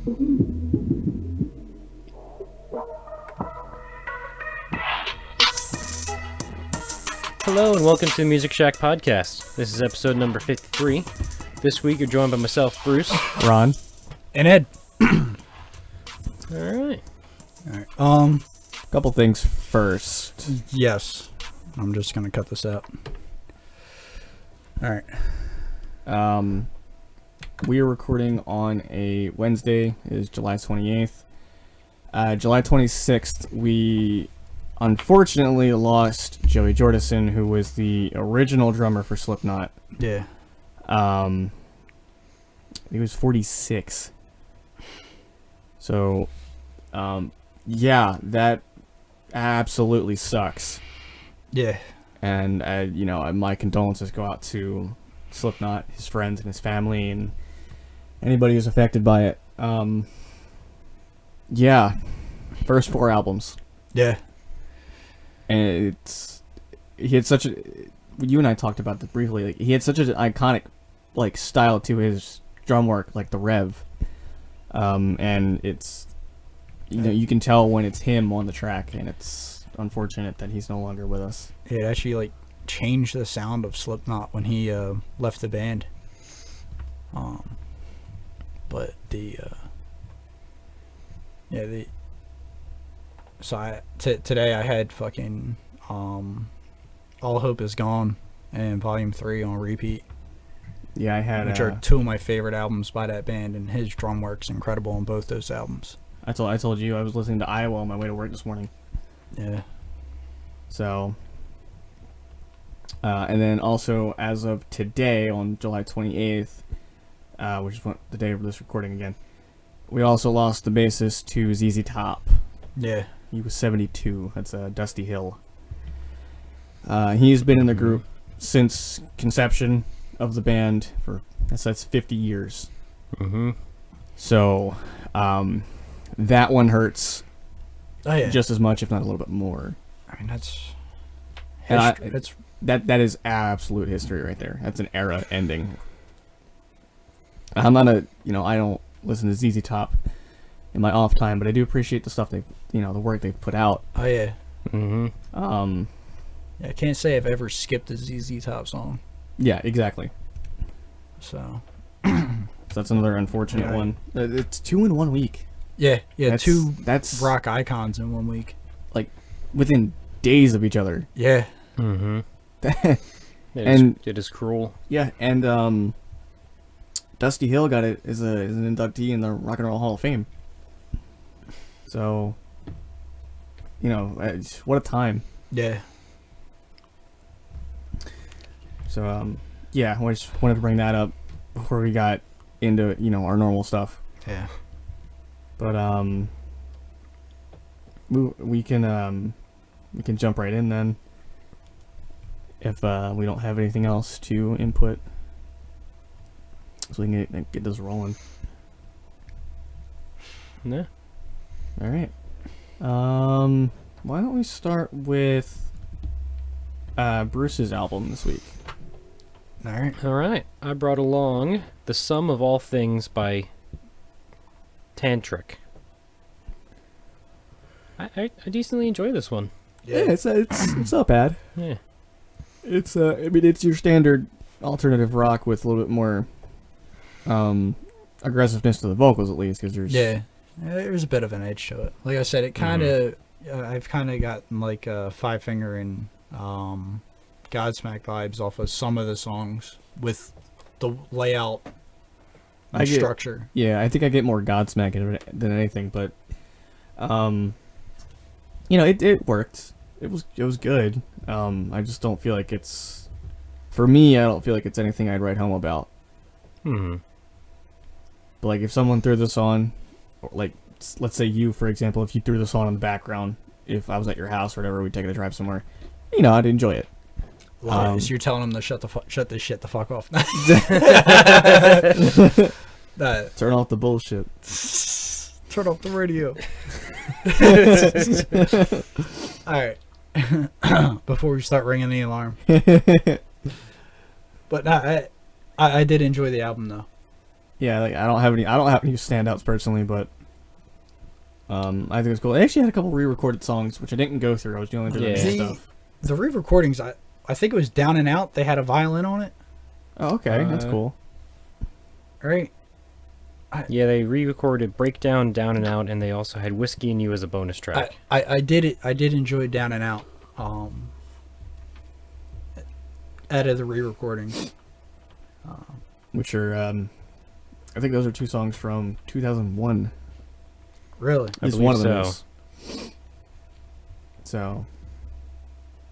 Hello and welcome to the Music Shack Podcast. This is episode number 53. This week you're joined by myself, Bruce, Ron, and Ed. Alright. couple things first. Yes. I'm just gonna cut this out. Alright. We are recording on a Wednesday. It is July 28th. July 26th, we unfortunately lost Joey Jordison, who was the original drummer for Slipknot. Yeah. He was 46. So, yeah, that absolutely sucks. Yeah. And, my condolences go out to Slipknot, his friends and his family, and anybody who's affected by it. Yeah, first 4 albums. Yeah. And he had such a, you and I talked about that briefly, like, he had such an iconic, like, style to his drum work, like the rev. And it's, you can tell when it's him on the track, and it's unfortunate that he's no longer with us. It actually, like, changed the sound of Slipknot when he left the band. But today I had fucking All Hope Is Gone and Volume 3 on repeat. Yeah, I had, which are 2 of my favorite albums by that band, and his drum work's incredible on both those albums. I told you I was listening to Iowa on my way to work this morning. Yeah. So, and then also as of today on July 28th, which is the day of this recording again, we also lost the bassist to ZZ Top. Yeah. He was 72. That's Dusty Hill. He's been in the group since conception of the band for, that's 50 years. Mm-hmm. So, that one hurts just as much, if not a little bit more. I mean, that's that is absolute history right there. That's an era ending. I'm not I don't listen to ZZ Top in my off time, but I do appreciate the stuff the work they've put out. Oh yeah. Mm-hmm. Yeah, I can't say I've ever skipped a ZZ Top song. Yeah, exactly. So that's another unfortunate one. It's 2 in 1 week. Yeah, that's rock icons in 1 week. Like within days of each other. Yeah. Mm-hmm. It is cruel. Yeah, and Dusty Hill got it as an inductee in the Rock and Roll Hall of Fame. So, what a time. Yeah. So, yeah, I just wanted to bring that up before we got into, our normal stuff. Yeah. But, we can jump right in then, if we don't have anything else to input, so we can get this rolling. Yeah. All right. Why don't we start with Bruce's album this week? All right. I brought along The Sum of All Things by Tantric. I decently enjoy this one. Yeah, it's not bad. Yeah. It's it's your standard alternative rock with a little bit more aggressiveness to the vocals, at least, because there's a bit of an edge to it. Like I said, it kind of I've kind of gotten like a Five Finger and Godsmack vibes off of some of the songs with the layout and structure. Yeah, I think I get more Godsmack than anything, but it worked. It was good. I just don't feel like it's, for me, I don't feel like it's anything I'd write home about. Hmm. But like if someone threw this on, or like let's say you, for example, if you threw this on in the background, if I was at your house or whatever, we'd take a drive somewhere, I'd enjoy it. Lies. You're telling them to shut this shit the fuck off. Turn off the bullshit. Turn off the radio. All right. Before we start ringing the alarm. But no, I did enjoy the album though. Yeah, like I don't have any standouts personally, but I think it's cool. They actually had a couple re-recorded songs, which I didn't go through. I was doing Yeah. the stuff. The re-recordings, I think it was Down and Out. They had a violin on it, Oh, okay, that's cool. right? Yeah, they re-recorded Breakdown, Down and Out, and they also had Whiskey and You as a bonus track. I did enjoy Down and Out. Out of the re-recordings. Which are, I think those are two songs from 2001. Really? I At least believe one of them so. is. So,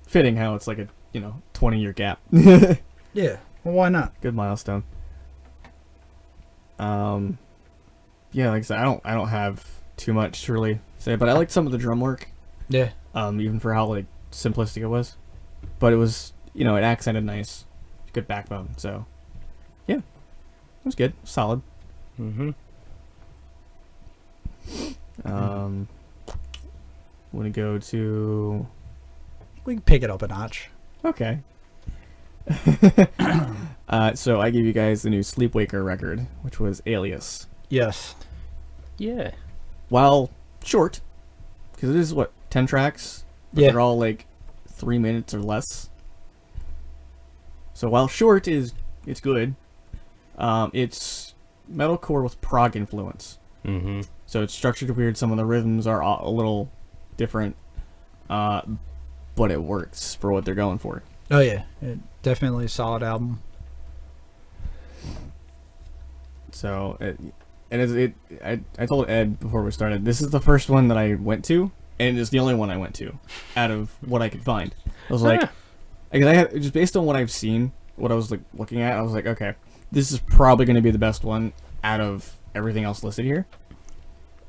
fitting how it's like a 20-year gap. Yeah. Well, why not? Good milestone. Yeah, like I said, I don't have too much to really say, but I liked some of the drum work. Yeah. Even for how like simplistic it was, but it was it accented nice, good backbone. So, yeah, it was good, solid. Mm-hmm. Want to go to We can pick it up a notch. okay. So I gave you guys the new Sleepwaker record, which was Alias. Yes. Yeah. While short, because it is 10 tracks, but Yeah. they're all like 3 minutes or less. So while short it's good, it's metalcore with prog influence. Mm-hmm. So it's structured weird. Some of the rhythms are a little different, but it works for what they're going for. Oh yeah. Definitely a solid album. So I told Ed before we started, this is the first one that I went to, and it's the only one I went to out of what I could find. I was like, just based on what I've seen, what I was like looking at, I was like, okay, this is probably going to be the best one out of everything else listed here.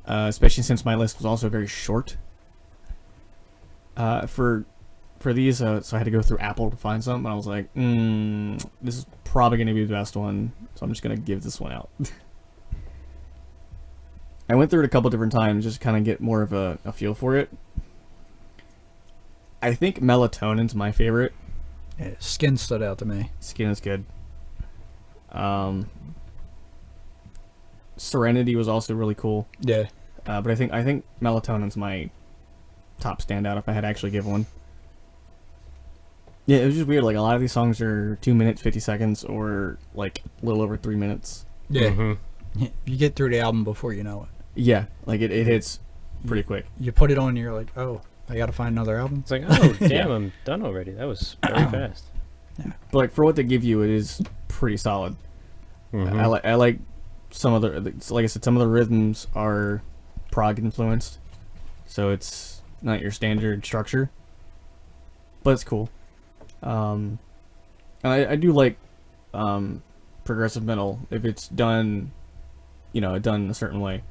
Especially since my list was also very short. For these, so I had to go through Apple to find some, and I was like, this is probably going to be the best one, so I'm just going to give this one out. I went through it a couple different times just to kind of get more of a feel for it. I think Melatonin's my favorite. Yeah, Skin stood out to me. Skin is good. Serenity was also really cool. Yeah. But I think Melatonin's my top standout if I had to actually give one. Yeah, it was just weird. Like, a lot of these songs are 2 minutes, 50 seconds, or like a little over 3 minutes. Yeah. Mm-hmm. You get through the album before you know it. Yeah, like it hits pretty quick. You put it on and you're like, oh, I got to find another album. It's like, oh, damn, Yeah. I'm done already. That was very fast. But like for what they give you, it is pretty solid. Mm-hmm. I like some of the, like I said, some of the rhythms are prog influenced, so it's not your standard structure, but it's cool. And I do like progressive metal if it's done, done a certain way.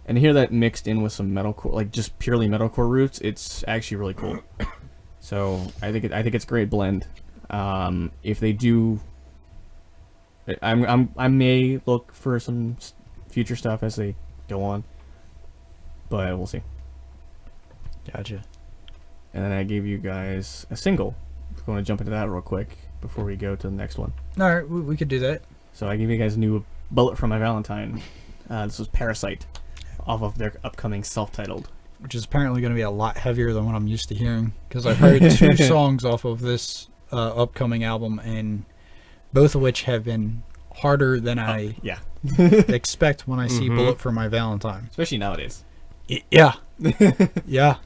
And to hear that mixed in with some metalcore, like just purely metalcore roots, it's actually really cool. So I think it's a great blend. If they do, I may look for some future stuff as they go on, but we'll see. Gotcha. And then I gave you guys a single. We're going to jump into that real quick before we go to the next one. All right, we could do that. So I gave you guys a new Bullet from My Valentine. This was Parasite, off of their upcoming self-titled. Which is apparently going to be a lot heavier than what I'm used to hearing. Because I've heard 2 songs off of this upcoming album, and both of which have been harder than I Yeah. expect when I see Mhm. Bullet for My Valentine. Especially nowadays. Yeah. Yeah.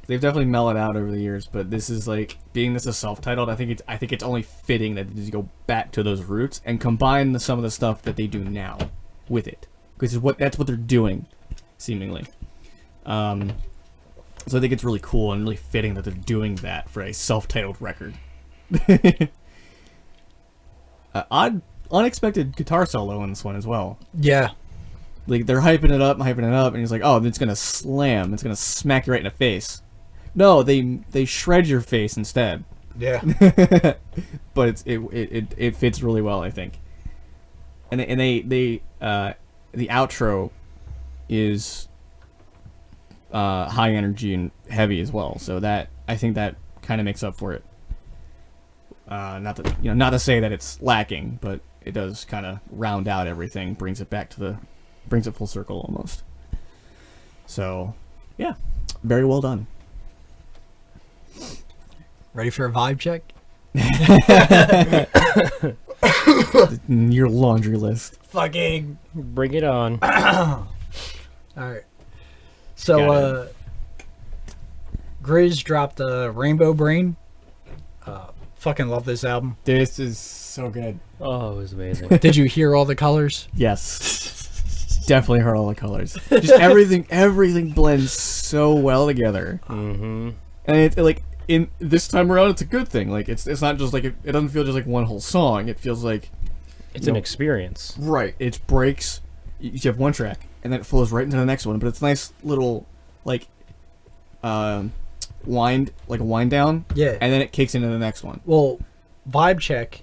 They've definitely mellowed out over the years, but this is like, being this is self-titled, I think it's only fitting that they just go back to those roots and combine some of the stuff that they do now with it, because that's what they're doing, seemingly. So I think it's really cool and really fitting that they're doing that for a self-titled record. Unexpected guitar solo in this one as well. Yeah. Like, they're hyping it up, and he's like, "Oh, it's gonna slam. It's gonna smack you right in the face." No, they shred your face instead. Yeah. But it fits really well, I think. And they the outro is high energy and heavy as well. So that, I think that kind of makes up for it. Not to say that it's lacking, but it does kind of round out everything, brings it full circle almost. So, yeah, very well done. Ready for a vibe check? Your laundry list. Fucking Bring it on. all right. So, GRiZ dropped Rainbow Brain. Fucking love this album. This is so good. Oh, it was amazing. Did you hear all the colors? Yes. Definitely heard all the colors. Just everything blends so well together. Mm-hmm. And it like in this time around, it's a good thing. Like it's not just like it doesn't feel just like one whole song. It feels like It's an experience. Right. It breaks. You have one track, and then it flows right into the next one. But it's a nice little like wind down. Yeah. And then it kicks into the next one. Well, vibe check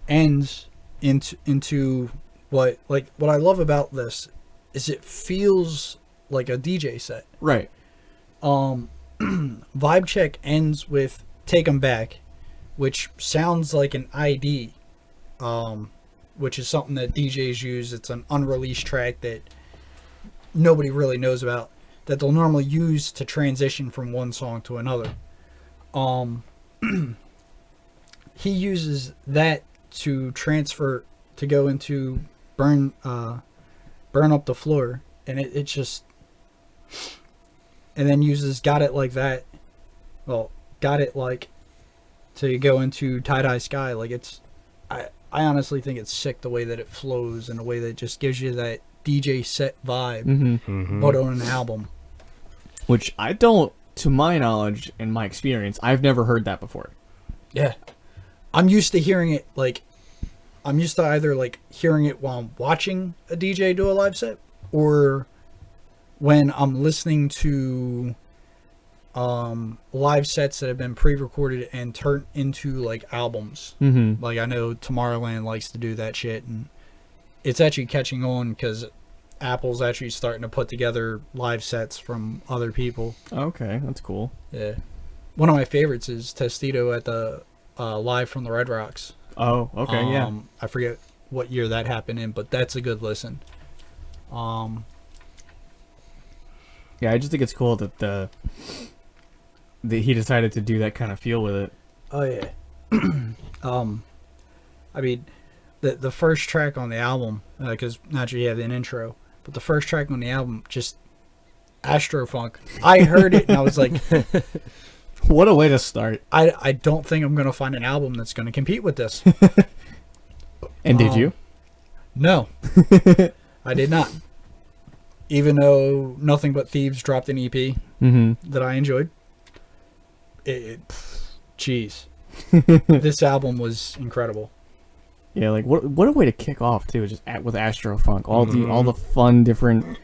ends into what I love about this is it feels like a DJ set. Right. Vibe check ends with Take 'Em Back, which sounds like an ID, which is something that DJs use. It's an unreleased track that nobody really knows about, that they'll normally use to transition from one song to another. He uses that to transfer, to go into burn up the floor, and it just, and then uses Got It Like That, well, Got It Like, to go into Tie-Dye Sky. Like, it's, I honestly think it's sick the way that it flows, and the way that it just gives you that DJ set vibe, Mm-hmm. but on an album. Which I don't, to my knowledge and my experience, I've never heard that before. Yeah. I'm used to hearing it, like, I'm used to either, like, hearing it while I'm watching a DJ do a live set, or when I'm listening to live sets that have been pre-recorded and turned into, like, albums. Mm-hmm. Like, I know Tomorrowland likes to do that shit, and it's actually catching on because Apple's actually starting to put together live sets from other people. Okay, that's cool. Yeah. One of my favorites is Testito at the Live from the Red Rocks. Oh, okay, yeah. I forget what year that happened in, but that's a good listen. Yeah, I just think it's cool that the he decided to do that kind of feel with it. Oh yeah. I mean, the first track on the album, because naturally you have an intro, but the first track on the album, just Astrofunk. I heard it and I was like, what a way to start. I don't think I'm gonna find an album that's gonna compete with this. And did you? No, I did not. Even though Nothing But Thieves dropped an EP that I enjoyed, jeez, this album was incredible. Yeah, like what a way to kick off too, just with Astrofunk. All the fun different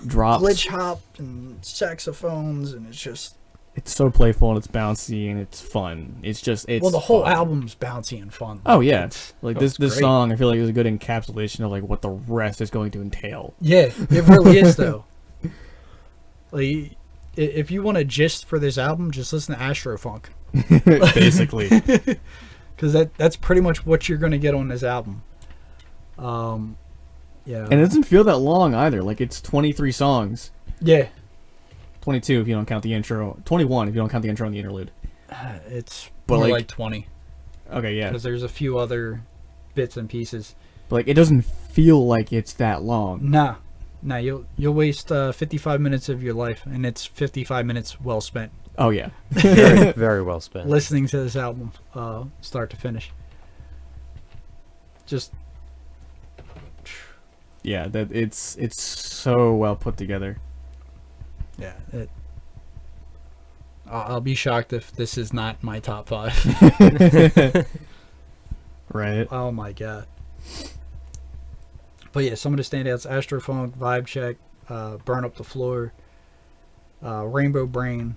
drops. Glitch hop and saxophones, and it's so playful and it's bouncy and it's fun. It's well, the whole fun. album's bouncy and fun. Oh yeah, like this great. song I feel like is a good encapsulation of like what the rest is going to entail. Yeah, it really is though. Like, if you want a gist for this album, just listen to Astrofunk. Basically. Because that's pretty much what you're going to get on this album. Yeah. And it doesn't feel that long either. Like, it's 23 songs. Yeah. 22 if you don't count the intro. 21 if you don't count the intro and the interlude. It's But more like- like 20. Okay, yeah. Because there's a few other bits and pieces. But like, it doesn't feel like it's that long. Nah, you'll waste 55 minutes of your life, and it's 55 minutes well spent. Oh yeah. Very, very well spent. Listening to this album, start to finish. Just Yeah, that it's so well put together. yeah. I'll be shocked if this is not my top 5. Right. Oh my god. But yeah, some of the standouts: Astrofunk, Vibe Check, Burn Up the Floor, Rainbow Brain,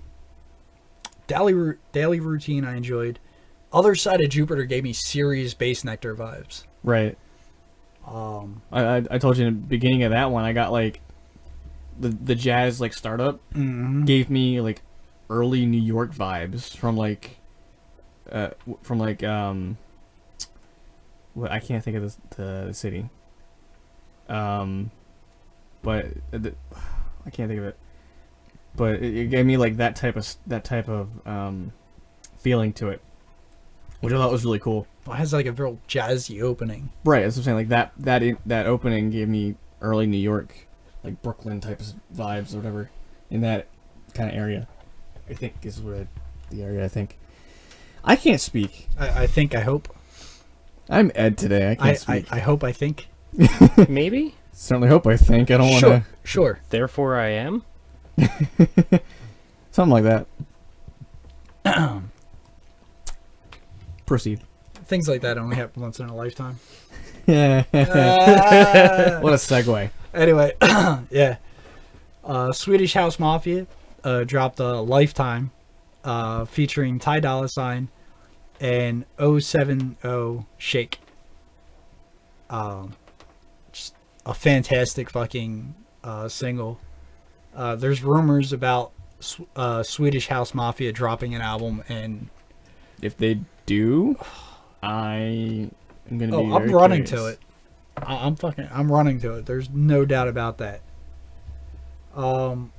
Daily Routine. I enjoyed. Other Side of Jupiter gave me serious Bass Nectar vibes. Right. I told you in the beginning of that one, I got like the jazz like startup gave me like early New York vibes from Well, I can't think of the city. But I can't think of it. But it gave me like that type of feeling to it, which I thought was really cool. Well, it has like a real jazzy opening. Right, that's what I'm saying. Like that opening gave me early New York, like Brooklyn type of vibes or whatever, in that kind of area. I think is what the area. I think. I can't speak. I think. I hope. I'm Ed today. I can't speak. I hope. I think. Maybe? Certainly hope. I think. I don't want to. Sure. Therefore I am? Something like that. Proceed. Things like that only happen once in a lifetime. Yeah. What a segue. Anyway, yeah. Swedish House Mafia dropped a Lifetime featuring Ty Dolla $ign and 070 Shake. Just a fantastic fucking single. There's rumors about Swedish House Mafia dropping an album, and If they do, I am gonna be. I'm running to it. I'm running to it. There's no doubt about that. Let's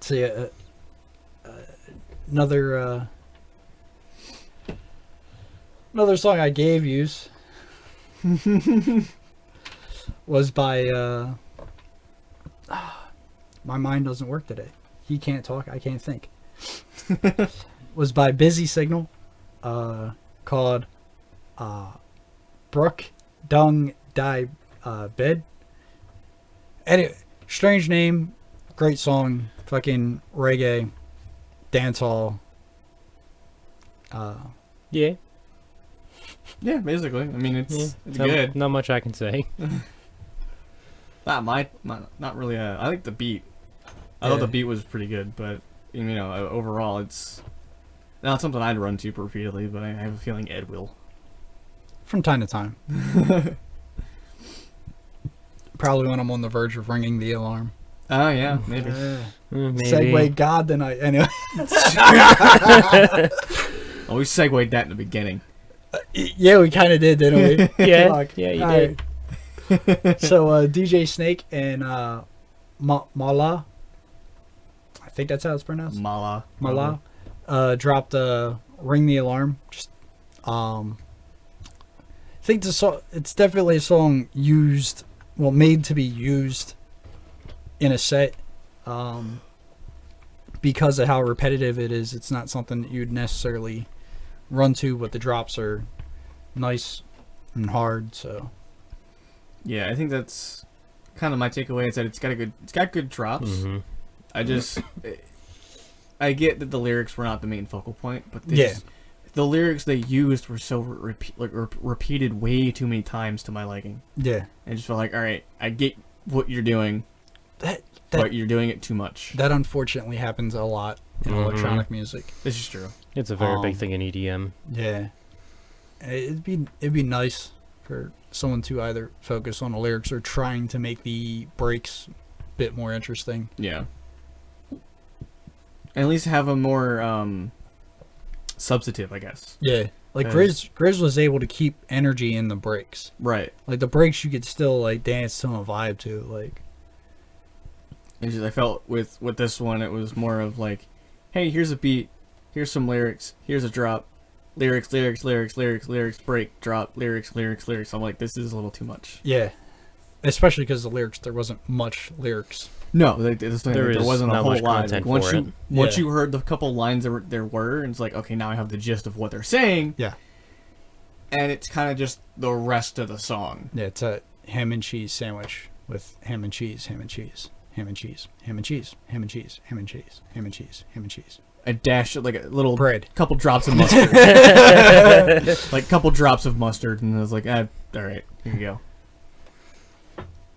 see, another song I gave yous was by my mind doesn't work today. He can't talk. I can't think. Was by Busy Signal, called Brook Dung Die Bed. Anyway, strange name, great song, fucking reggae, dancehall. Yeah. Yeah, basically. I mean, it's Not- good. Not much I can say. Not really. I like the beat. I thought the beat was pretty good, but you know, overall, it's not something I'd run to repeatedly. But I have a feeling Ed will. From time to time. Probably when I'm on the verge of ringing the alarm. Oh yeah, maybe. Maybe. Segue God tonight. Anyway. Always segued that in the beginning. Yeah, we kind of did, didn't we? Yeah, Fuck. yeah, you All did. right. So DJ Snake and Mala, I think that's how it's pronounced. Mala. Dropped Ring the Alarm. Just I think it's definitely a song made to be used in a set, because of how repetitive it is. It's not something that you'd necessarily run to, but the drops are nice and hard. So Yeah, I think that's kind of my takeaway. Is that it's got good drops. Mm-hmm. I get that the lyrics were not the main focal point, but the lyrics they used were so repeated way too many times to my liking. yeah, I just felt like, all right, I get what you're doing, but you're doing it too much. that unfortunately happens a lot in electronic music. This is true. It's a very big thing in EDM. Yeah, it'd be nice for someone to either focus on the lyrics or trying to make the breaks a bit more interesting. Yeah. At least have a more substantive, I guess. Yeah, like GRiZ was able to keep energy in the breaks. Right. Like the breaks, you could still like dance to a vibe to. Like, It's just, I felt with this one, it was more of like, hey, here's a beat, here's some lyrics, here's a drop, lyrics, break, drop, lyrics. I'm like, this is a little too much. yeah, especially because the lyrics, there wasn't much lyrics. No, there wasn't a not whole much lot. content Like, for it. once you heard the couple lines there were, and it's like, okay, now I have the gist of what they're saying. Yeah, And it's kind of just the rest of the song. yeah, it's a ham and cheese sandwich with ham and cheese, ham and cheese, ham and cheese, ham and cheese, ham and cheese, ham and cheese, ham and cheese, ham and cheese. A dash, like a little Bread. couple drops of mustard. Like couple drops of mustard, and I was like, all right, here you go.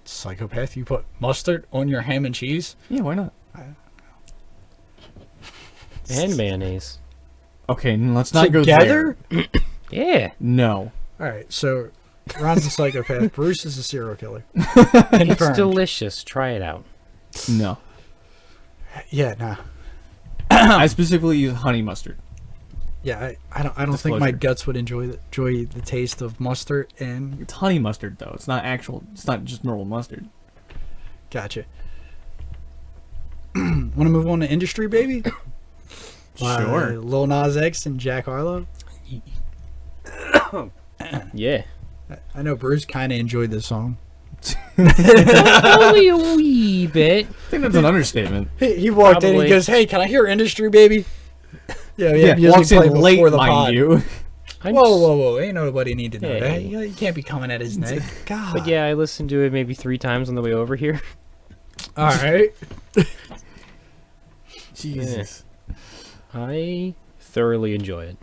Psychopath, you put mustard on your ham and cheese? Yeah, why not? And mayonnaise. Okay, let's not Together? go there. Yeah. No. Alright, so Ron's a psychopath. Bruce is a serial killer. It's Confirmed. delicious. Try it out. No. Yeah, nah. I specifically use honey mustard. Yeah, I don't think my Disclosure. guts would enjoy the taste of mustard and It's honey mustard though. It's not just normal mustard. gotcha. Want to move on to industry, baby? Sure. Lil Nas X and Jack Harlow. Yeah. I know Bruce kind of enjoyed this song. Only a wee bit. I think that's an understatement. He walked in and Probably. he goes, "Hey, can I hear industry, baby?" Yeah, Yeah, music walks in played late, before the mind pod. you. I'm Whoa! Ain't nobody need to know that. Hey. You can't be coming at his neck. God. But yeah, I listened to it maybe 3 times on the way over here. All right. Jesus. I thoroughly enjoy it.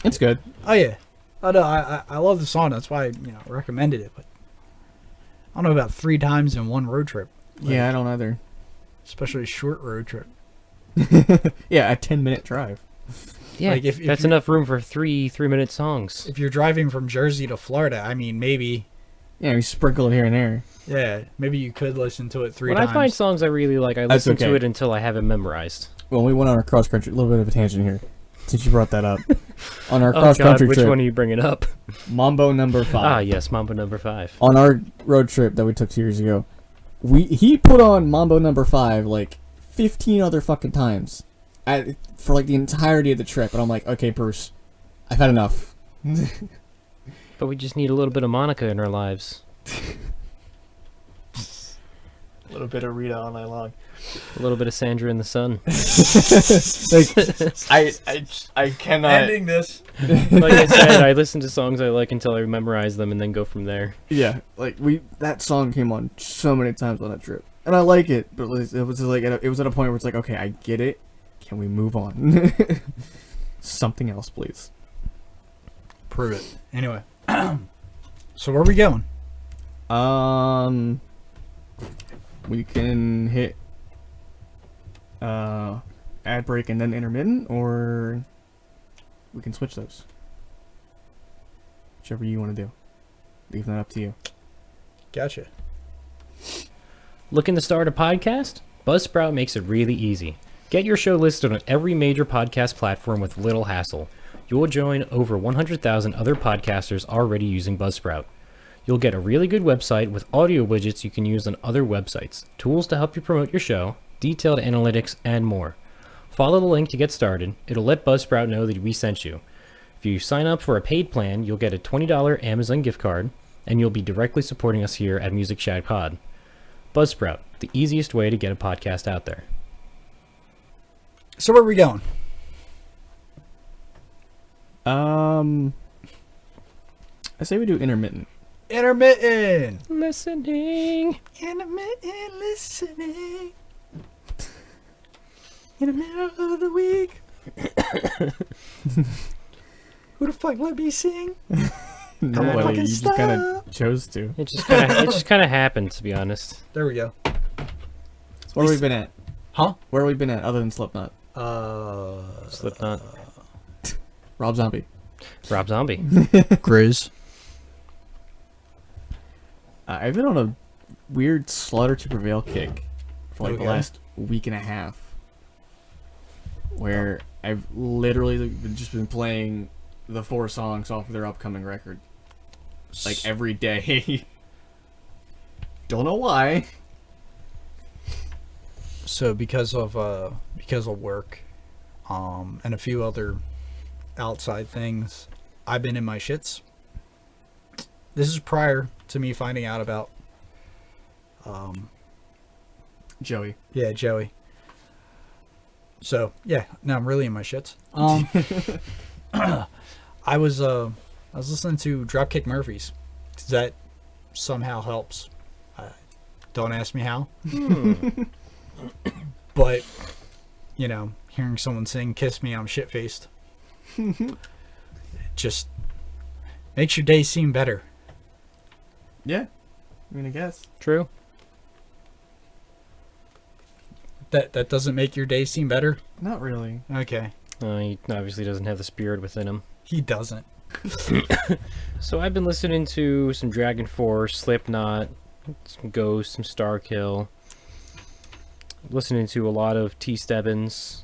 It's good. Oh yeah. Oh no, I love the song. That's why I recommended it. But I don't know about 3 times in one road trip. Yeah, I don't either. Especially a short road trip. Yeah, a 10-minute drive. Yeah, Like, if that's you- enough room for 3-minute songs. If you're driving from Jersey to Florida, I mean, maybe, Yeah, we sprinkle it here and there. yeah, maybe you could listen to it 3 When times. I find songs I really like, I That's listen to okay. it until I have it memorized. Well, we went on our cross country. A little bit of a tangent here, since you brought that up. On our Oh cross God, country which trip, one are you bringing up? Mambo number 5. Ah, yes, Mambo number 5. On our road trip that we took 2 years ago, he put on Mambo number 5 like 15 other fucking times, for like the entirety of the trip, and I'm like, okay, Bruce, I've had enough. But we just need a little bit of Monica in our lives. A little bit of Rita all night long. A little bit of Sandra in the Sun. I cannot. Ending this. Like I said, I listen to songs I like until I memorize them and then go from there. Yeah, like that song came on so many times on that trip, and I like it, but it was like it was at a point where it's like, okay, I get it. Can we move on? Something else, please. Prove it. Anyway. So where are we going? We can hit ad break and then intermittent, or we can switch those. Whichever you want to do. Leave that up to you. Gotcha. Looking to start a podcast? Buzzsprout makes it really easy. Get your show listed on every major podcast platform with little hassle. You will join over 100,000 other podcasters already using Buzzsprout. You'll get a really good website with audio widgets you can use on other websites, tools to help you promote your show, detailed analytics, and more. Follow the link to get started. It'll let Buzzsprout know that we sent you. If you sign up for a paid plan, you'll get a $20 Amazon gift card, and you'll be directly supporting us here at Music Shack Pod. Buzzsprout, the easiest way to get a podcast out there. So where are we going? I say we do intermittent. Intermittent. Listening. Intermittent listening. In the middle of the week. Who the fuck let me sing? Nobody, fucking you just kind stop. of chose to. It just kind of happened, to be honest. There we go. So where have we been at? Huh? Where have we been at other than Slipknot? Slipknot. Rob Zombie. Rob Zombie. GRiZ. I've been on a weird Slaughter to Prevail kick for like Okay. the last week and a half, where I've literally just been playing the 4 songs off of their upcoming record, like every day. Don't know why. So because of work, and a few other outside things, I've been in my shits. This is prior to me finding out about Joey. yeah, Joey. So yeah, now I'm really in my shits. I was listening to Dropkick Murphys. 'Cause that somehow helps. Don't ask me how. But hearing someone sing "Kiss Me, I'm Shit-Faced" just makes your day seem better. Yeah, I mean, I guess. True. That doesn't make your day seem better? Not really. Okay. He obviously doesn't have the spirit within him. He doesn't. So I've been listening to some Dragon Force, Slipknot, some Ghost, some Starkill. Listening to a lot of T. Stebbins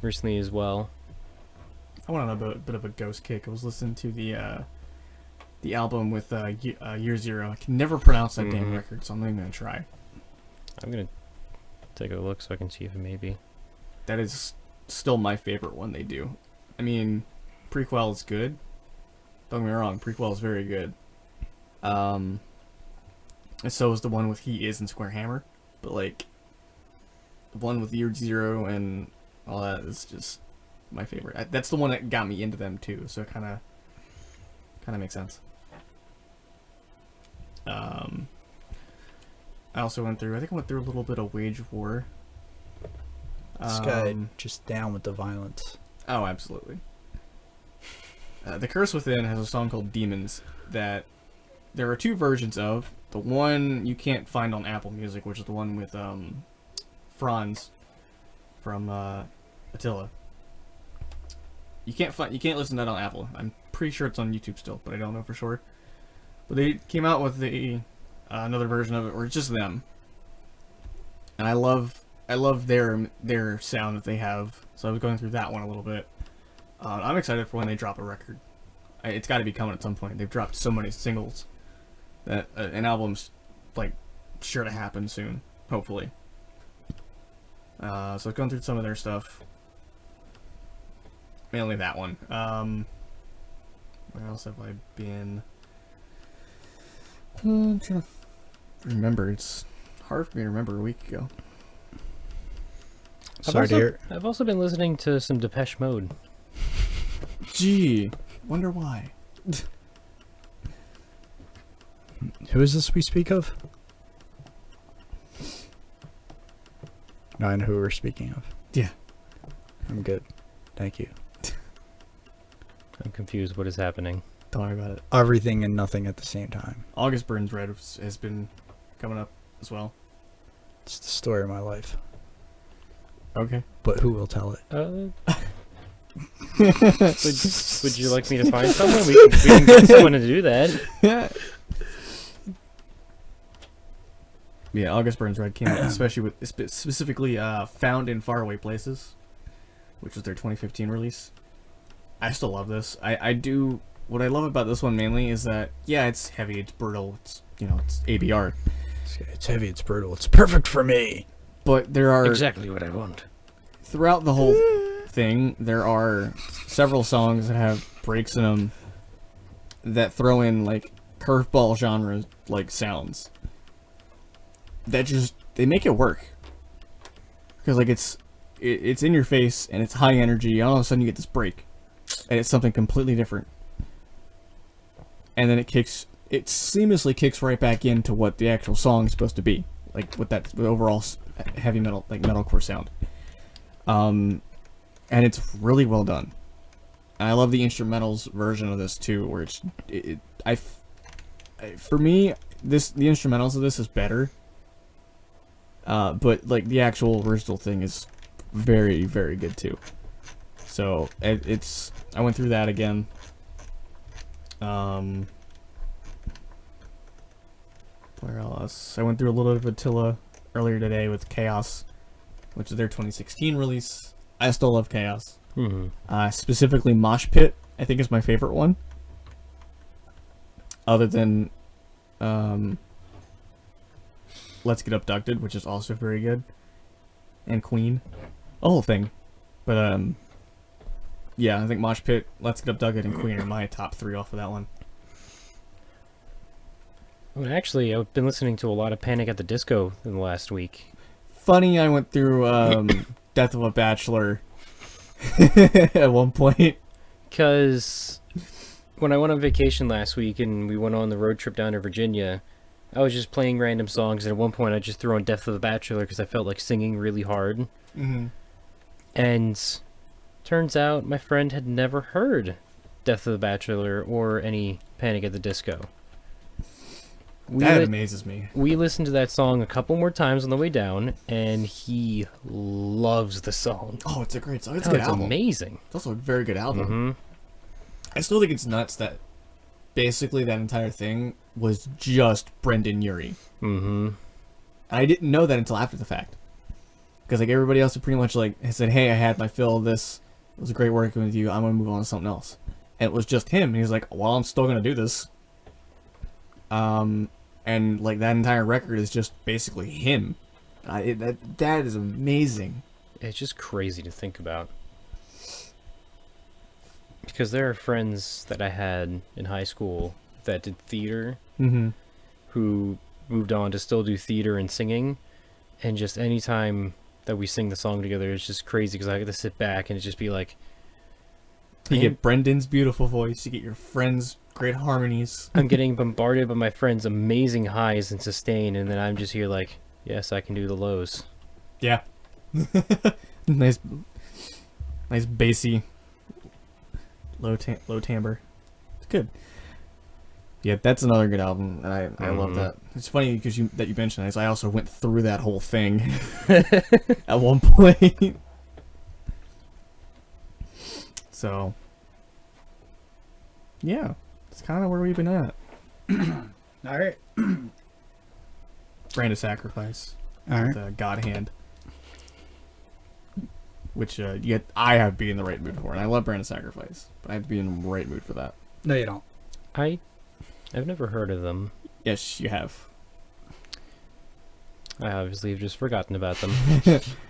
recently as well. I went on a bit of a ghost kick. I was listening to the album with Year Zero. I can never pronounce that damn record, so I'm not even gonna try. I'm gonna take a look so I can see if it may be. That is still my favorite one they do. I mean, Prequel is good. Don't get me wrong, Prequel is very good. And so is the one with He Is and Square Hammer. But like, the one with Year Zero and all that is just my favorite. That's the one that got me into them too. So it kind of makes sense. I also went through a little bit of Wage War. This guy just down with the violence. Oh, absolutely. The Curse Within has a song called Demons that there are two versions of. The one you can't find on Apple Music, which is the one with Franz from Attila. You can't listen to that on Apple. I'm pretty sure it's on YouTube still, but I don't know for sure. But they came out with another version of it where it's just them. And I love their sound that they have. So I was going through that one a little bit. I'm excited for when they drop a record. It's got to be coming at some point. They've dropped so many singles that an album's like sure to happen soon, hopefully. So going through some of their stuff. Mainly that one. Where else have I been? I'm trying to remember. It's hard for me to remember a week ago. Sorry to hear. I've also been listening to some Depeche Mode. Gee, wonder why. Who is this we speak of? No, I know who we're speaking of. Yeah. I'm good. Thank you. I'm confused. What is happening? Don't worry about it. Everything and nothing at the same time. August Burns Red has been coming up as well. It's the story of my life. Okay. But who will tell it? Would you like me to find someone? We can get someone to do that. Yeah. Yeah, August Burns Red came out, especially with specifically Found in Faraway Places, which was their 2015 release. I still love this. I do. What I love about this one mainly is that it's heavy, it's brutal, it's ABR. It's heavy, it's brutal, it's perfect for me. But there are Exactly what I want. throughout the whole thing, there are several songs that have breaks in them that throw in like curveball genre like sounds that they make it work, because like it's in your face and it's high energy, and all of a sudden you get this break and it's something completely different, and then it seamlessly kicks right back into what the actual song is supposed to be, like with that overall heavy metal, like metalcore sound. And it's really well done. And I love the instrumentals version of this too, where for me, the instrumentals of this is better. But like the actual original thing is very, very good too. So I went through that again. Where else? I went through a little bit of Attila earlier today with Chaos, which is their 2016 release. I still love Chaos. Mm-hmm. Specifically Mosh Pit, I think is my favorite one. Other than Let's Get Abducted, which is also very good. And Queen. The whole thing. But yeah, I think Mosh Pit, Let's Get Abducted, and Queen are my top three off of that one. Well, actually, I've been listening to a lot of Panic at the Disco in the last week. Funny, I went through Death of a Bachelor at one point. Because when I went on vacation last week and we went on the road trip down to Virginia, I was just playing random songs, and at one point I just threw on Death of the Bachelor because I felt like singing really hard. Mm-hmm. And turns out my friend had never heard Death of the Bachelor or any Panic at the Disco. That amazes me. We listened to that song a couple more times on the way down, and he loves the song. Oh, it's a great song. It's a good album. It's amazing. It's also a very good album. Mm-hmm. I still think it's nuts that basically that entire thing was just Brendan Urie. Mm-hmm. I didn't know that until after the fact. Because like everybody else had pretty much like said, hey, I had my fill of this, It was great working with you. I'm gonna move on to something else. And it was just him. And he's like, well, I'm still gonna do this. And like that entire record is just basically him. That is amazing. It's just crazy to think about. Because there are friends that I had in high school that did theater, who moved on to still do theater and singing, and just any time that we sing the song together, it's just crazy because I get to sit back and just be like, You get Brendan's beautiful voice, you get your friend's great harmonies. I'm getting bombarded by my friends' amazing highs and sustain, and then I'm just here like, yes, I can do the lows. Yeah. nice bassy low timbre. It's good. Yeah, that's another good album, and I love that. It's funny because you mentioned this. I also went through that whole thing at one point. So, yeah, it's kind of where we've been at. All right. Brand of Sacrifice. All right. The God Hand. Which I have to be in the right mood for, and I love Brand of Sacrifice, but I have to be in the right mood for that. No, you don't. I've never heard of them. Yes, you have. I obviously have just forgotten about them.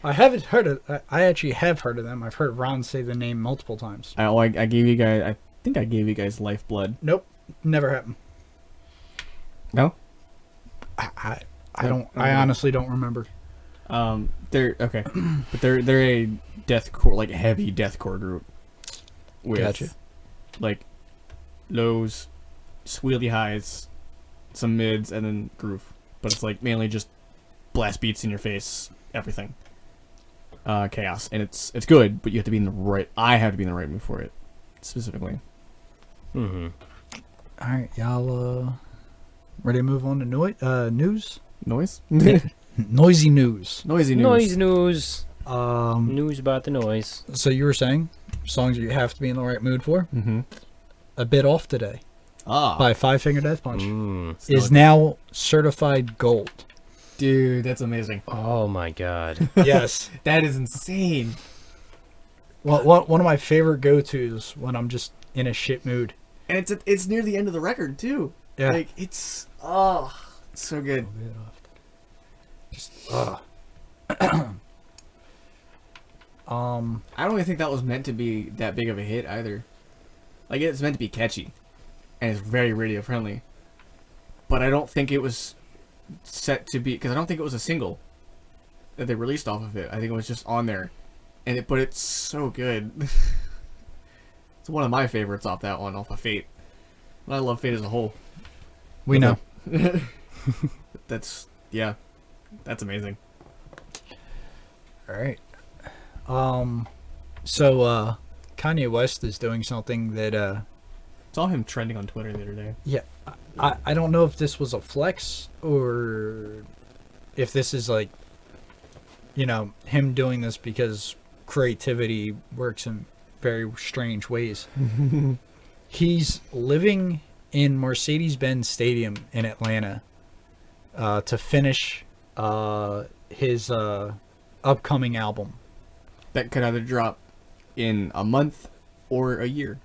I haven't heard of. I actually have heard of them. I've heard Ron say the name multiple times. I gave you guys. I think I gave you guys Lifeblood. Nope, never happened. No. I don't. I honestly don't remember. They're okay, but they're a deathcore, like heavy deathcore group. With, Gotcha. Like lows, squealy highs, some mids, and then groove. But it's like mainly just blast beats in your face, everything. Chaos, and it's good, but you have to be in the right. I have to be in the right mood for it, specifically. All right, y'all. Ready to move on to news? Noise. Noisy news. Noisy news. Noise news. News about the noise. So you were saying songs that you have to be in the right mood for. Mm-hmm. A Bit Off Today by Five Finger Death Punch is now certified gold. Dude, that's amazing. Oh my god. Yes, that is insane. Well, one of my favorite go-tos when I'm just in a shit mood. And it's near the end of the record too. Yeah, like it's so good. I don't really think that was meant to be that big of a hit either. Like, it's meant to be catchy, and it's very radio friendly. But I don't think it was set to be, because I don't think it was a single that they released off of it. I think it was just on there, but it's so good. It's one of my favorites off that one, off of Fate. I love Fate as a whole. We know. That's amazing. All right. So Kanye West is doing something that Saw him trending on Twitter the other day. Yeah, I don't know if this was a flex or if this is like, him doing this because creativity works in very strange ways. He's living in Mercedes-Benz Stadium in Atlanta to finish his upcoming album. That could either drop in a month or a year.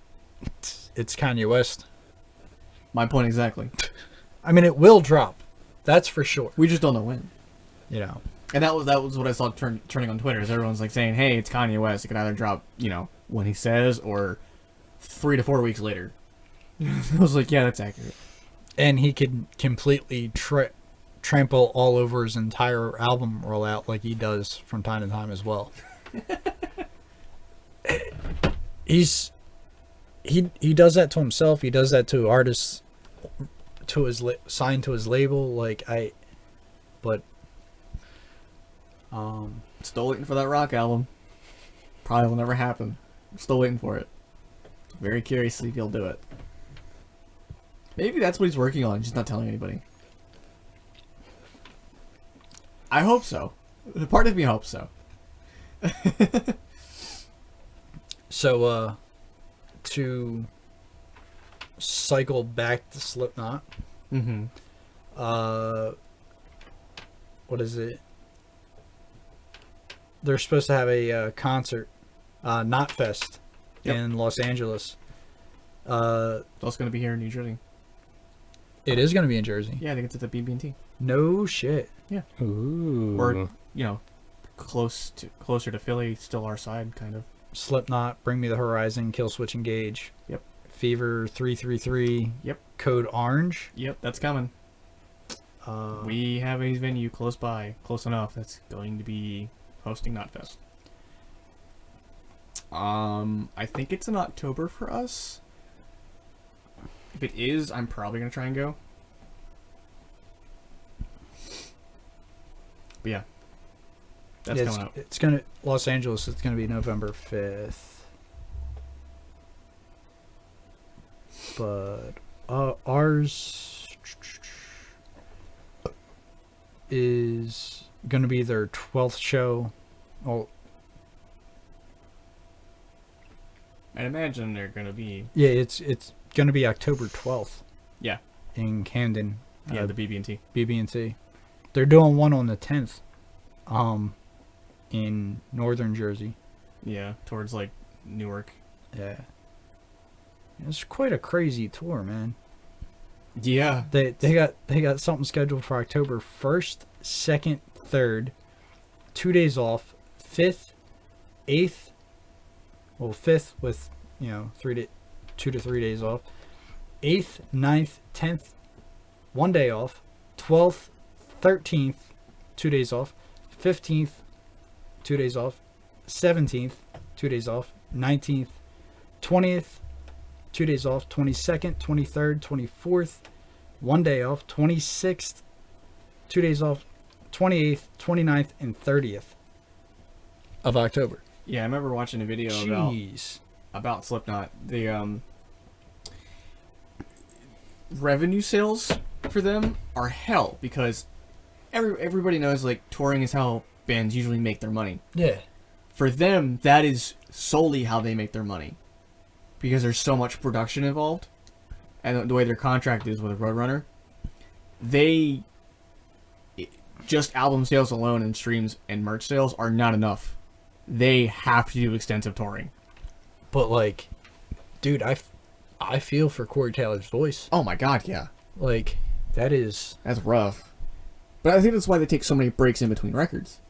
It's Kanye West. My point exactly. I mean, it will drop. That's for sure. We just don't know when. And that was what I saw turning on Twitter. Is everyone's like saying, "Hey, it's Kanye West. It can either drop, when he says, or 3 to 4 weeks later." I was like, "Yeah, that's accurate." And he could completely trample all over his entire album rollout like he does from time to time as well. He does that to himself. He does that to artists, to his signed to his label. Still waiting for that rock album. Probably will never happen. I'm still waiting for it. Very curious to see if he'll do it. Maybe that's what he's working on, just not telling anybody. I hope so. The part of me hopes so. So, to cycle back to Slipknot. Mm-hmm. What is it? They're supposed to have a concert Knotfest Yep. in Los Angeles. It's also going to be here in New Jersey. It is going to be in Jersey. Yeah, I think it's at the BB&T. No shit. Ooh. Or, you know, closer to Philly, still our side, kind of. Slipknot, Bring Me the Horizon, Killswitch Engage. Yep. Fever 333. Yep. Code Orange. Yep, that's coming. We have a venue close by, close enough, that's going to be hosting Knotfest. I think it's in October for us. If it is, I'm probably going to try and go. But yeah. That's coming up. It's gonna Los Angeles. It's gonna be November 5th. But ours is gonna be their 12th show. Well, I'd imagine they're going to be... yeah, it's gonna be October 12th. Yeah. In Camden. Yeah, the BB&T. BB&T. They're doing one on the 10th. In northern Jersey. Yeah, towards, like, Newark. Yeah. It's quite a crazy tour, man. Yeah. They got something scheduled for October 1st, 2nd, 3rd, 2 days off, 5th, 8th. Well, 5th with, 2 to 3 days off. 8th, 9th, 10th, 1 day off. 12th, 13th, 2 days off. 15th, 2 days off. 17th, 2 days off. 19th, 20th, 2 days off. 22nd, 23rd, 24th, 1 day off. 26th, 2 days off. 28th, 29th, and 30th of October. Yeah, I remember watching a video about Slipknot. The revenue sales for them are hell because everybody knows like touring is how bands usually make their money. Yeah. For them, that is solely how they make their money because there's so much production involved, and the way their contract is with a Roadrunner, just album sales alone and streams and merch sales are not enough. They have to do extensive touring. But like, dude, I feel for Corey Taylor's voice. Oh my god, yeah. Like, that's rough. But I think that's why they take so many breaks in between records.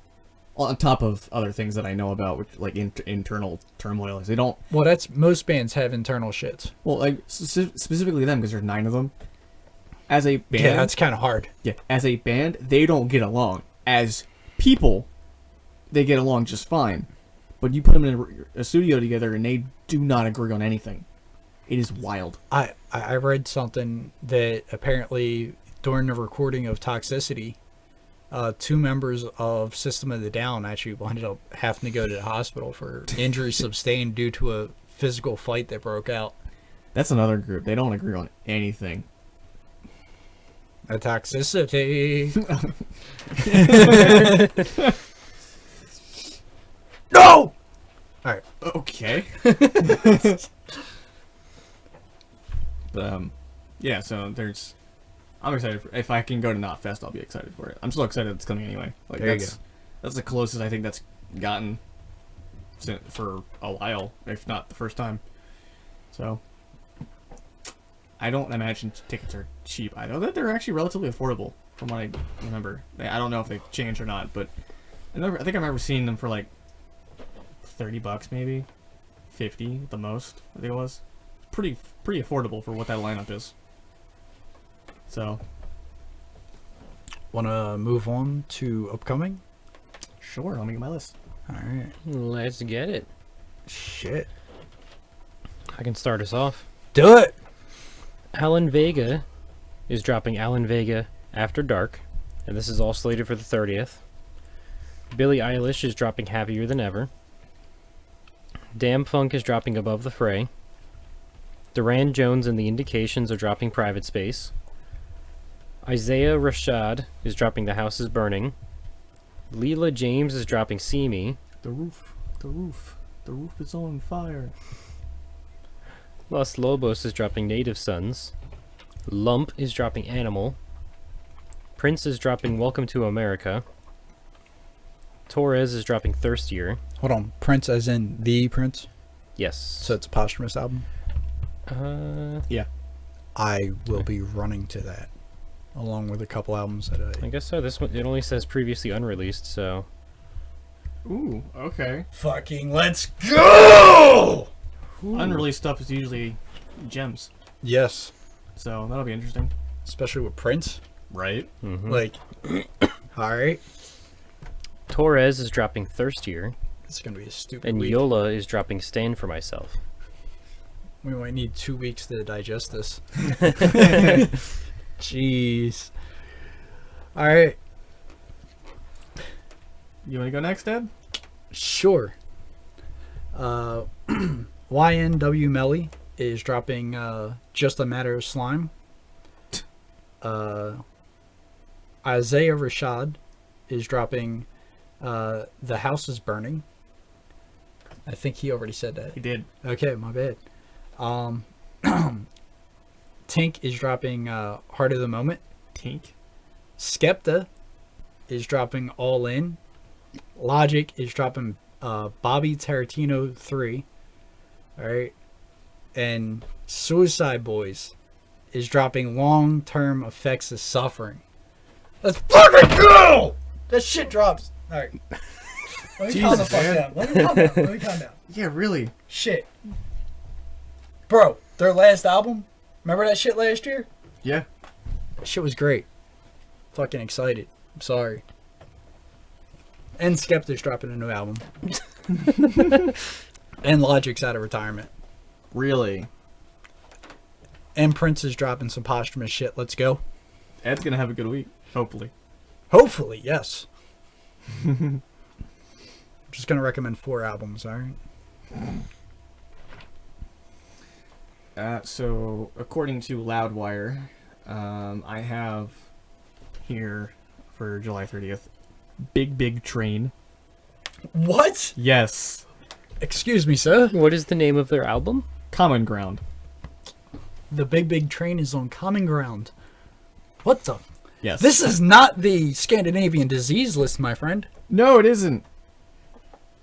On top of other things that I know about, which like internal turmoil, is they don't. Well, most bands have internal shits. Well, like specifically them, because there's 9 of them. As a band, Yeah, that's kind of hard. Yeah, as a band, they don't get along. As people, they get along just fine. But you put them in a studio together, and they do not agree on anything. It is wild. I read something that apparently during the recording of Toxicity, 2 members of System of the Down actually wound up having to go to the hospital for injuries sustained due to a physical fight that broke out. That's another group. They don't agree on anything. A Toxicity. No! Alright. Okay. But, yeah, so I'm excited if I can go to Knotfest, I'll be excited for it. I'm still excited it's coming anyway. Like, there you go. That's the closest I think that's gotten for a while, if not the first time. So, I don't imagine tickets are cheap. I know that they're actually relatively affordable, from what I remember. I don't know if they've changed or not, but I think I remember seeing them for like $30 maybe, 50 at the most. I think it was pretty affordable for what that lineup is. So, Want to move on to upcoming? sure, let me get my list. Alright. Let's get it. Shit. I can start us off. Do it! Alan Vega is dropping Alan Vega After Dark, and this is all slated for the 30th. Billie Eilish is dropping Happier Than Ever. Damn Funk is dropping Above the Fray. Duran Jones and the Indications are dropping Private Space. Isaiah Rashad is dropping The House is Burning. Leela James is dropping See Me. The roof is on fire. Los Lobos is dropping Native Sons. Lump is dropping Animal. Prince is dropping Welcome to America. Torres is dropping Thirstier. Hold on. Prince as in the Prince? Yes. So it's a posthumous album? Yeah. I will be running to that, along with a couple albums that I guess so. This one, it only says previously unreleased, so. Ooh, okay. Fucking let's go! Unreleased stuff is usually gems, Yes. so that'll be interesting. Especially with Prince. Right? Mhm. Like, alright. Torres is dropping Thirstier, It's going to be a stupid and week. Yola is dropping Stand for Myself. We might need 2 weeks to digest this. Jeez. Alright. You want to go next, Ed? Sure. YNW Melly is dropping Just a Matter of Slime. Isaiah Rashad is dropping The House is Burning. I think he already said that. He did. Okay, my bad. Tink is dropping Heart of the Moment. Tink. Skepta is dropping All In. Logic is dropping Bobby Tarantino 3. Alright. And Suicide Boys is dropping Long Term Effects of Suffering. Let's fucking go! That shit drops. Alright. Let me calm the Jesus, fuck man. down. Let me calm down. Yeah, really. Shit. Bro, their last album, remember that shit last year? Yeah. That shit was great. Fucking excited. I'm sorry. And Skepta's dropping a new album. And Logic's out of retirement. Really. And Prince is dropping some posthumous shit. Let's go. Ed's gonna have a good week, hopefully. Hopefully, yes. I'm just gonna recommend 4 albums, alright? So, according to Loudwire, I have here for July 30th, Big Train. What? Yes. Excuse me, sir. What is the name of their album? Common Ground. The Big Train is on Common Ground. What the? Yes. This is not the Scandinavian disease list, my friend. No, it isn't.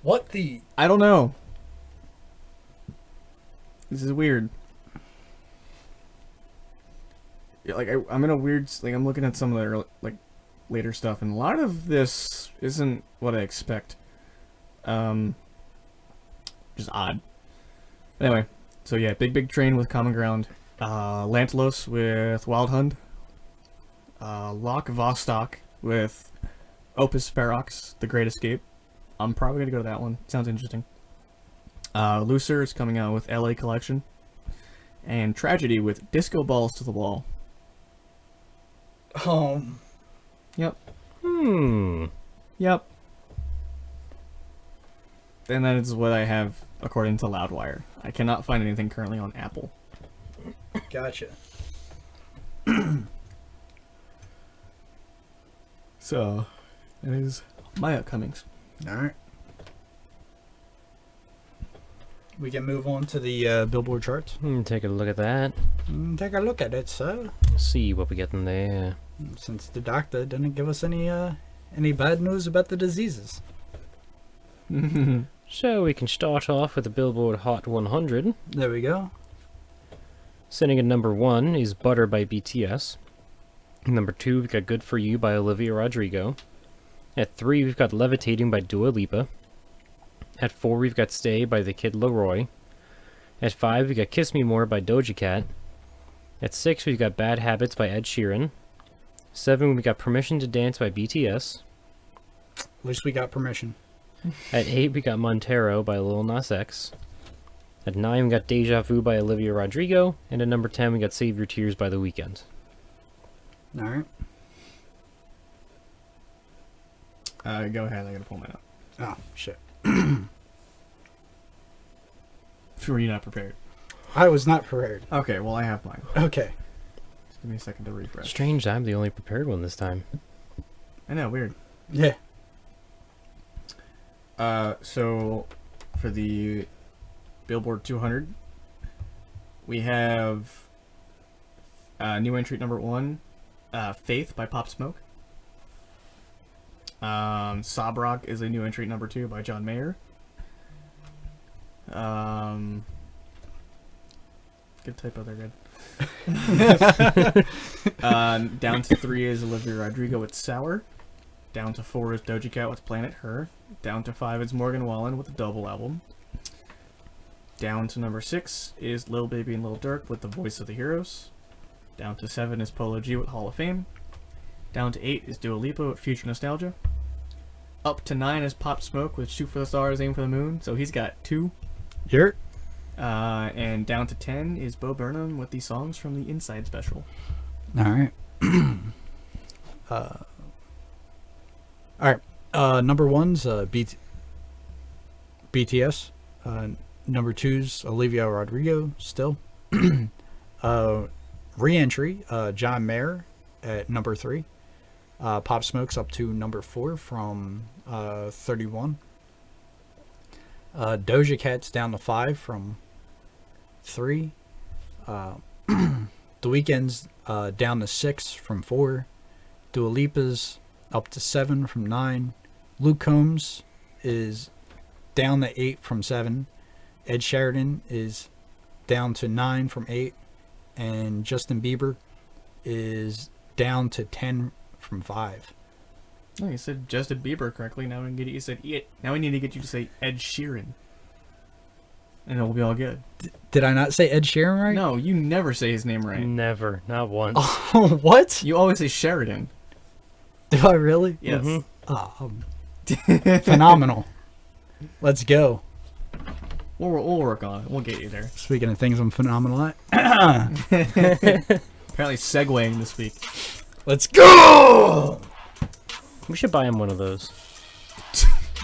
What the? I don't know. This is weird. Yeah, like I'm in a weird like I'm looking at some of their like later stuff, and a lot of this isn't what I expect. Just odd. Anyway, so yeah, Big Train with Common Ground, Lantelos with Wild Hunt, Locke Vostok with Opus Ferox, The Great Escape. I'm probably gonna go to that one. Sounds interesting. Lucer is coming out with LA Collection, and Tragedy with Disco Balls to the Wall. Yep. Yep. And that is what I have according to Loudwire. I cannot find anything currently on Apple. Gotcha. So, that is my upcomings. Alright. We can move on to the Billboard charts. Take a look at that. Take a look at it, sir. See what we get in there. Since the doctor didn't give us any bad news about the diseases. So we can start off with the Billboard Hot 100. There we go. Sitting at number 1 is Butter by BTS. Number 2, we've got Good For You by Olivia Rodrigo. At 3, we've got Levitating by Dua Lipa. At 4, we've got Stay by The Kid Laroi. At 5, we got Kiss Me More by Doja Cat. At 6, we've got Bad Habits by Ed Sheeran. 7, we got Permission to Dance by BTS. At least we got permission. At 8, we got Montero by Lil Nas X. At 9, we got Deja Vu by Olivia Rodrigo. And at number 10, we got Save Your Tears by The Weeknd. Alright. Go ahead, I gotta pull mine up. Oh, shit. Were you not prepared? I was not prepared. Okay, well I have mine. Okay. Just give me a second to refresh. Strange, I'm the only prepared one this time. I know, weird. Yeah. So for the Billboard 200, we have new entry number 1, Faith by Pop Smoke. Sob Rock is a new entry number 2 by John Mayer. Good typo there, good. Down to 3 is Olivia Rodrigo with Sour. Down to 4 is Doja Cat with Planet Her. Down to 5 is Morgan Wallen with the double album. Down to number 6 is Lil Baby and Lil Durk with The Voice of the Heroes. Down to 7 is Polo G with Hall of Fame. Down to 8 is Dua Lipa with Future Nostalgia. Up to 9 is Pop Smoke with Shoot for the Stars, Aim for the Moon. So he's got 2. Yurt. And down to 10 is Bo Burnham with the songs from the Inside Special. All right. All right. Number 1's BTS. Number 2's Olivia Rodrigo. Still. Re-entry. John Mayer at number 3. Pop Smoke's up to number 4 from 31. Doja Cat's down to 5 from 3. The Weeknd's down to 6 from 4. Dua Lipa's up to 7 from 9. Luke Combs is down to 8 from 7. Ed Sheridan is down to 9 from 8. And Justin Bieber is down to 10 from 5. Oh, you said Justin Bieber correctly. Now we need to get you to say Ed Sheeran. And it'll be all good. Did I not say Ed Sheeran right? No, you never say his name right. Never. Not once. Oh, what? You always say Sheridan. Do I really? Yes. Mhm. Oh, phenomenal. Let's go. We'll work on it. We'll get you there. Speaking of things I'm phenomenal at. Apparently segueing this week. Let's go! We should buy him one of those.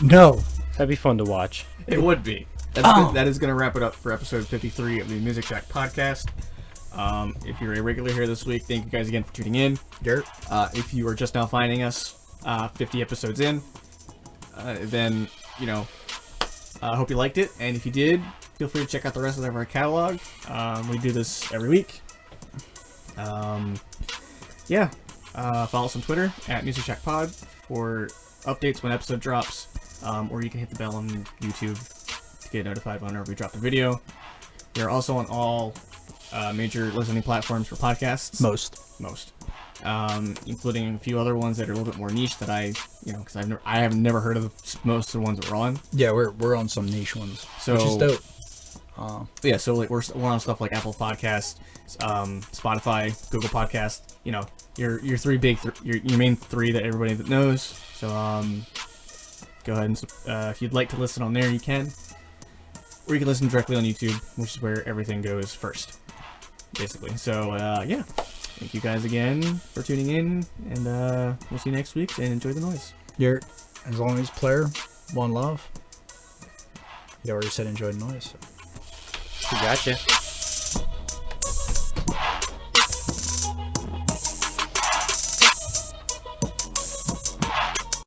No. That'd be fun to watch. It would be. That is going to wrap it up for episode 53 of the Music Shack podcast. If you're a regular here this week, thank you guys again for tuning in. If you are just now finding us 50 episodes in, then, I hope you liked it. And if you did, feel free to check out the rest of our catalog. We do this every week. Follow us on Twitter at Music Shack Pod for updates when episode drops. Or you can hit the bell on YouTube to get notified whenever we drop the video. We are also on all major listening platforms for podcasts. Most. Including a few other ones that are a little bit more niche that because I have never heard of most of the ones that we're on. Yeah, we're on some niche ones, so, which is dope. So like we're on stuff like Apple Podcasts, Spotify, Google Podcasts. Your three big, your main 3 that everybody that knows. So go ahead and if you'd like to listen on there, you can, or you can listen directly on YouTube, which is where everything goes first, basically. So thank you guys again for tuning in, and we'll see you next week. And enjoy the noise. You're, as always, player, one love. You already said enjoy the noise. So. We gotcha.